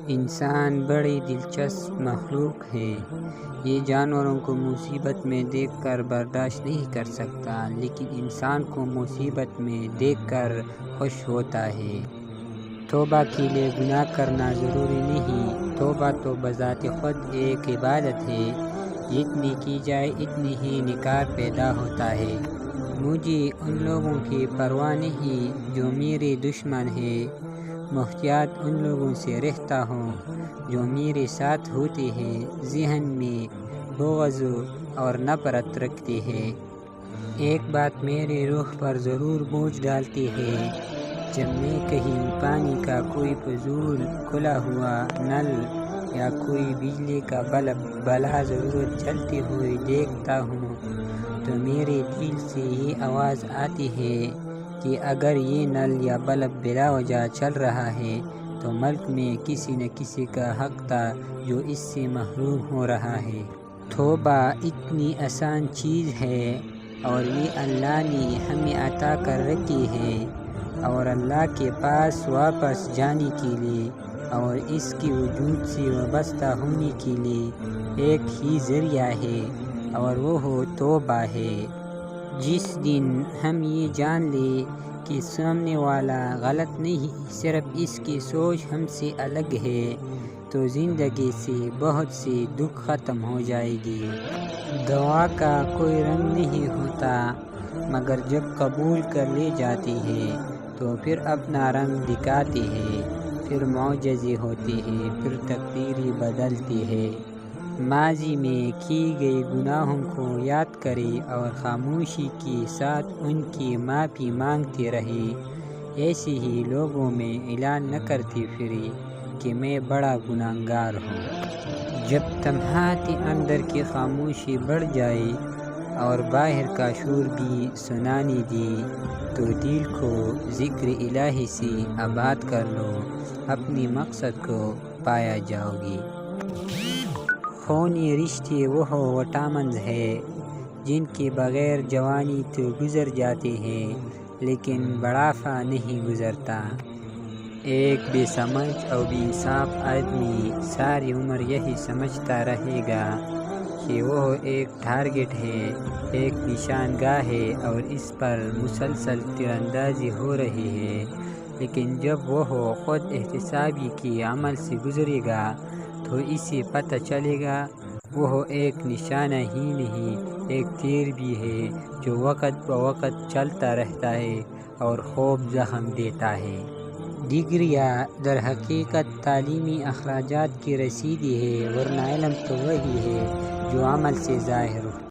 انسان بڑی دلچسپ مخلوق ہے۔ یہ جانوروں کو مصیبت میں دیکھ کر برداشت نہیں کر سکتا، لیکن انسان کو مصیبت میں دیکھ کر خوش ہوتا ہے۔ توبہ کے لیے گناہ کرنا ضروری نہیں۔ توبہ تو بذات خود ایک عبادت ہے۔ جتنی کی جائے اتنی ہی نکار پیدا ہوتا ہے۔ مجھے ان لوگوں کی پرواہ نہیں جو میرے دشمن ہیں۔ محتاط ان لوگوں سے رہتا ہوں جو میرے ساتھ ہوتے ہیں، ذہن میں بغض اور نفرت رکھتے ہیں۔ ایک بات میرے روح پر ضرور بوجھ ڈالتی ہے۔ جب میں کہیں پانی کا کوئی فضول کھلا ہوا نل یا کوئی بجلی کا بلب بلا ضرورت جلتے ہوئے دیکھتا ہوں تو میرے دل سے یہ آواز آتی ہے کہ اگر یہ نل یا بلب بلا وجہ چل رہا ہے تو ملک میں کسی نہ کسی کا حق تھا جو اس سے محروم ہو رہا ہے۔ توبہ اتنی آسان چیز ہے اور یہ اللہ نے ہمیں عطا کر رکھی ہے، اور اللہ کے پاس واپس جانے کے لیے اور اس کے وجود سے وابستہ ہونے کے لیے ایک ہی ذریعہ ہے، اور وہ توبہ ہے۔ جس دن ہم یہ جان لیں کہ سامنے والا غلط نہیں، صرف اس کی سوچ ہم سے الگ ہے، تو زندگی سے بہت سے دکھ ختم ہو جائے گی۔ دعا کا کوئی رنگ نہیں ہوتا، مگر جب قبول کر لی جاتی ہے تو پھر اپنا رنگ دکھاتی ہے، پھر معجزے ہوتے ہیں، پھر تقدیریں بدلتی ہے۔ ماضی میں کیے گئے گناہوں کو یاد کرے اور خاموشی کے ساتھ ان کی معافی مانگتے رہے۔ ایسے ہی لوگوں میں اعلان نہ کرتے پھرے کہ میں بڑا گنہگار ہوں۔ جب تمہارے اندر کی خاموشی بڑھ جائے اور باہر کا شور بھی سنانے دے تو دل کو ذکر الہی سے آباد کر لو، اپنے مقصد کو پایا جاؤ گی۔ خونی رشتے وہ وٹامنز ہیں جن کے بغیر جوانی تو گزر جاتی ہے لیکن بڑھاپا نہیں گزرتا۔ ایک بے سمجھ اور بے انصاف آدمی ساری عمر یہی سمجھتا رہے گا کہ وہ ایک ٹارگٹ ہے، ایک نشان گاہ ہے اور اس پر مسلسل تیر اندازی ہو رہی ہے، لیکن جب وہ خود احتسابی کے عمل سے گزرے گا تو اسے پتہ چلے گا وہ ایک نشانہ ہی نہیں، ایک تیر بھی ہے جو وقت بوقت چلتا رہتا ہے اور خوب زخم دیتا ہے۔ ڈگریاں در حقیقت تعلیمی اخراجات کی رسیدیں ہے، ورنہ علم تو وہی ہے جو عمل سے ظاہر ہو۔